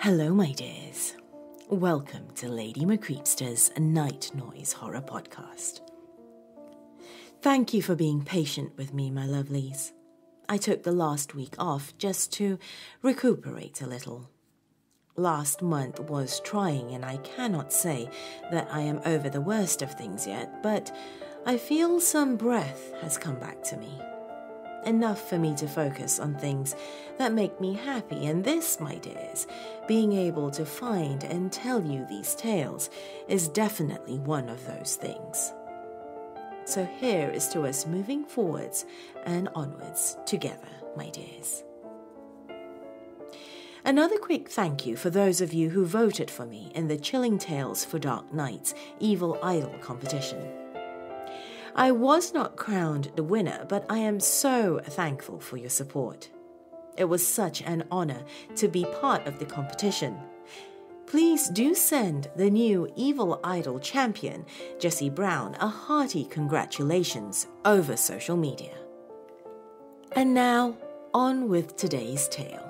Hello, my dears. Welcome to Lady McCreepster's Night Noise Horror Podcast. Thank you for being patient with me, my lovelies. I took the last week off just to recuperate a little. Last month was trying, and I cannot say that I am over the worst of things yet, but I feel some breath has come back to me. Enough for me to focus on things that make me happy, and this, my dears, being able to find and tell you these tales is definitely one of those things. So here is to us moving forwards and onwards together, my dears. Another quick thank you for those of you who voted for me in the Chilling Tales for Dark Nights Evil Idol competition. I was not crowned the winner, but I am so thankful for your support. It was such an honor to be part of the competition. Please do send the new Evil Idol champion, Jessie Brown, a hearty congratulations over social media. And now, on with today's tale.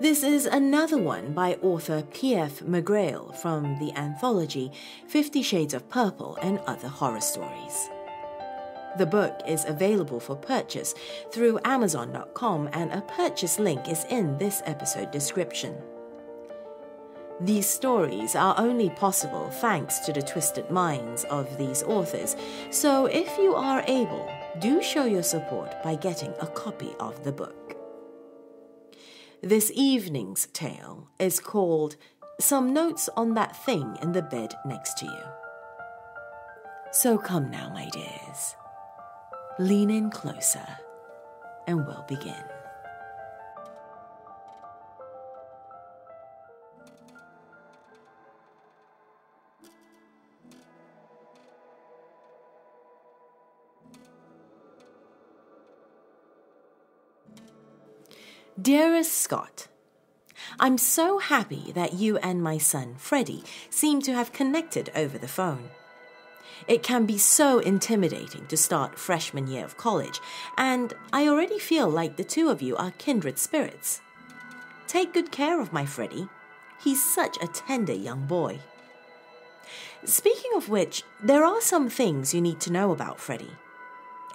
This is another one by author PF McGrail from the anthology 50 Shades of Purple and Other Horror Stories. The book is available for purchase through Amazon.com, and a purchase link is in this episode description. These stories are only possible thanks to the twisted minds of these authors, so if you are able, do show your support by getting a copy of the book. This evening's tale is called Some Notes on That Thing in the Bed Next to You. So come now, my dears. Lean in closer and we'll begin. Dearest Scott, I'm so happy that you and my son, Freddie, seem to have connected over the phone. It can be so intimidating to start freshman year of college, and I already feel like the two of you are kindred spirits. Take good care of my Freddie. He's such a tender young boy. Speaking of which, there are some things you need to know about Freddie.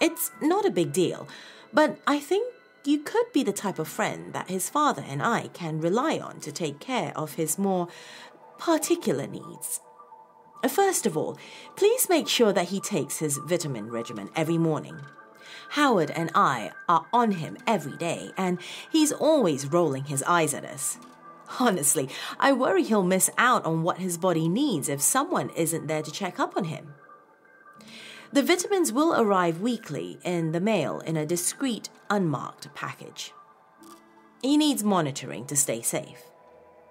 It's not a big deal, but I think you could be the type of friend that his father and I can rely on to take care of his more particular needs. First of all, please make sure that he takes his vitamin regimen every morning. Howard and I are on him every day, and he's always rolling his eyes at us. Honestly, I worry he'll miss out on what his body needs if someone isn't there to check up on him. The vitamins will arrive weekly in the mail in a discreet, unmarked package. He needs monitoring to stay safe.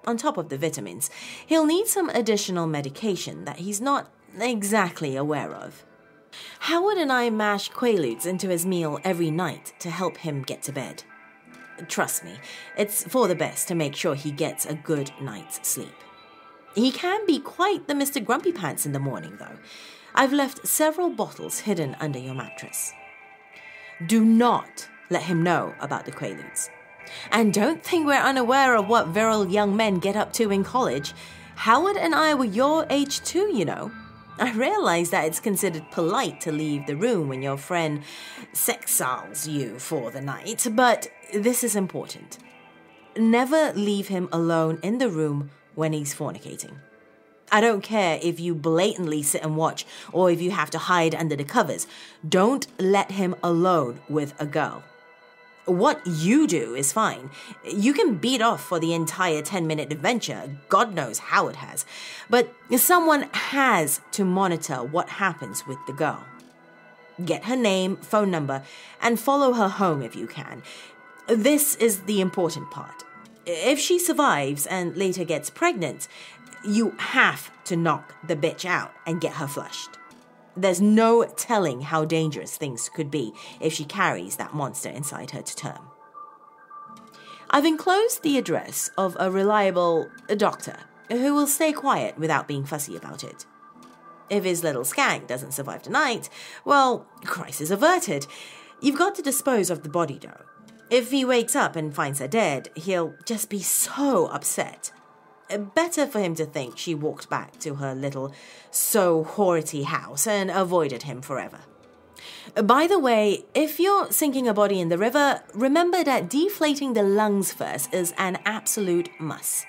On top of the vitamins, he'll need some additional medication that he's not exactly aware of. Howard and I mash Quaaludes into his meal every night to help him get to bed. Trust me, it's for the best to make sure he gets a good night's sleep. He can be quite the Mr. Grumpy Pants in the morning, though. I've left several bottles hidden under your mattress. Do not let him know about the Quaaludes. And don't think we're unaware of what virile young men get up to in college. Howard and I were your age too, you know. I realize that it's considered polite to leave the room when your friend sexiles you for the night, but this is important. Never leave him alone in the room when he's fornicating. I don't care if you blatantly sit and watch or if you have to hide under the covers. Don't let him alone with a girl. What you do is fine. You can beat off for the entire 10-minute adventure. God knows Howard has. But someone has to monitor what happens with the girl. Get her name, phone number, and follow her home if you can. This is the important part. If she survives and later gets pregnant, you have to knock the bitch out and get her flushed. There's no telling how dangerous things could be if she carries that monster inside her to term. I've enclosed the address of a reliable doctor who will stay quiet without being fussy about it. If his little skank doesn't survive the night, well, crisis averted. You've got to dispose of the body, though. If he wakes up and finds her dead, he'll just be so upset. Better for him to think she walked back to her little so-horty house and avoided him forever. By the way, if you're sinking a body in the river, remember that deflating the lungs first is an absolute must.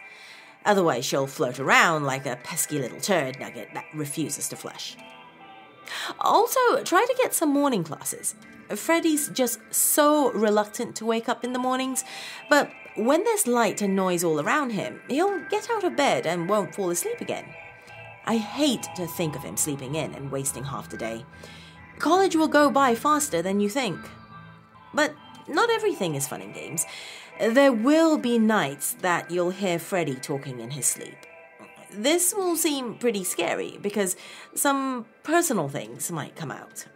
Otherwise, she'll float around like a pesky little turd nugget that refuses to flush. Also, try to get some morning classes. Freddy's just so reluctant to wake up in the mornings, but when there's light and noise all around him, he'll get out of bed and won't fall asleep again. I hate to think of him sleeping in and wasting half the day. College will go by faster than you think. But not everything is fun and games. There will be nights that you'll hear Freddy talking in his sleep. This will seem pretty scary because some personal things might come out.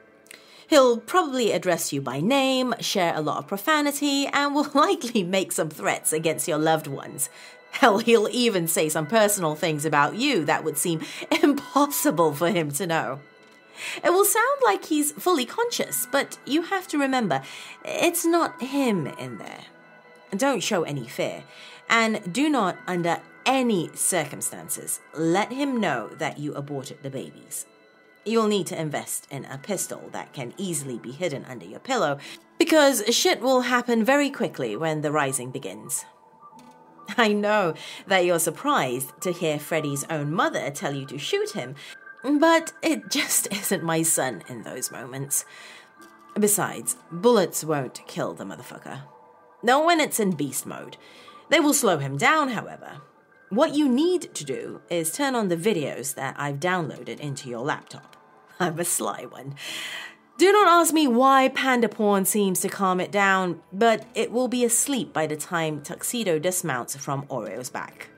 He'll probably address you by name, share a lot of profanity, and will likely make some threats against your loved ones. Hell, he'll even say some personal things about you that would seem impossible for him to know. It will sound like he's fully conscious, but you have to remember, it's not him in there. Don't show any fear, and do not, under any circumstances, let him know that you aborted the babies. You'll need to invest in a pistol that can easily be hidden under your pillow, because shit will happen very quickly when the rising begins. I know that you're surprised to hear Freddy's own mother tell you to shoot him, but it just isn't my son in those moments. Besides, bullets won't kill the motherfucker. Not when it's in beast mode. They will slow him down, however. What you need to do is turn on the videos that I've downloaded into your laptop. I'm a sly one. Do not ask me why panda porn seems to calm it down, but it will be asleep by the time Tuxedo dismounts from Oreo's back.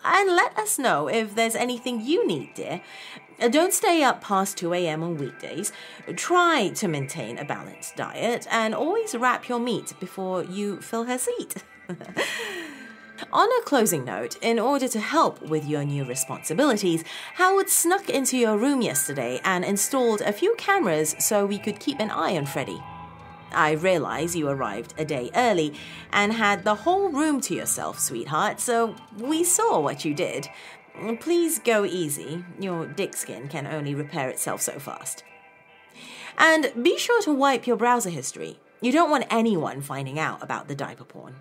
And let us know if there's anything you need, dear. Don't stay up past 2 a.m. on weekdays. Try to maintain a balanced diet and always wrap your meat before you fill her seat. On a closing note, in order to help with your new responsibilities, Howard snuck into your room yesterday and installed a few cameras so we could keep an eye on Freddy. I realize you arrived a day early and had the whole room to yourself, sweetheart, so we saw what you did. Please go easy. Your dick skin can only repair itself so fast. And be sure to wipe your browser history. You don't want anyone finding out about the diaper porn.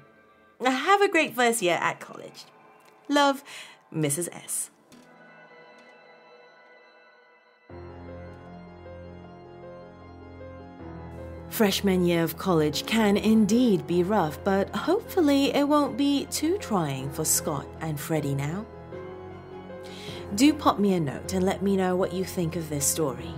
Have a great first year at college. Love, Mrs. S. Freshman year of college can indeed be rough, but hopefully it won't be too trying for Scott and Freddy now. Do pop me a note and let me know what you think of this story.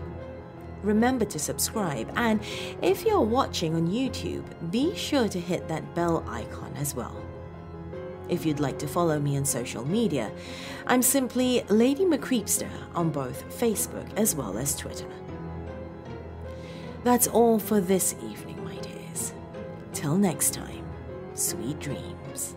Remember to subscribe, and if you're watching on YouTube, be sure to hit that bell icon as well. If you'd like to follow me on social media, I'm simply Lady McCreepster on both Facebook as well as Twitter. That's all for this evening, my dears. Till next time, sweet dreams.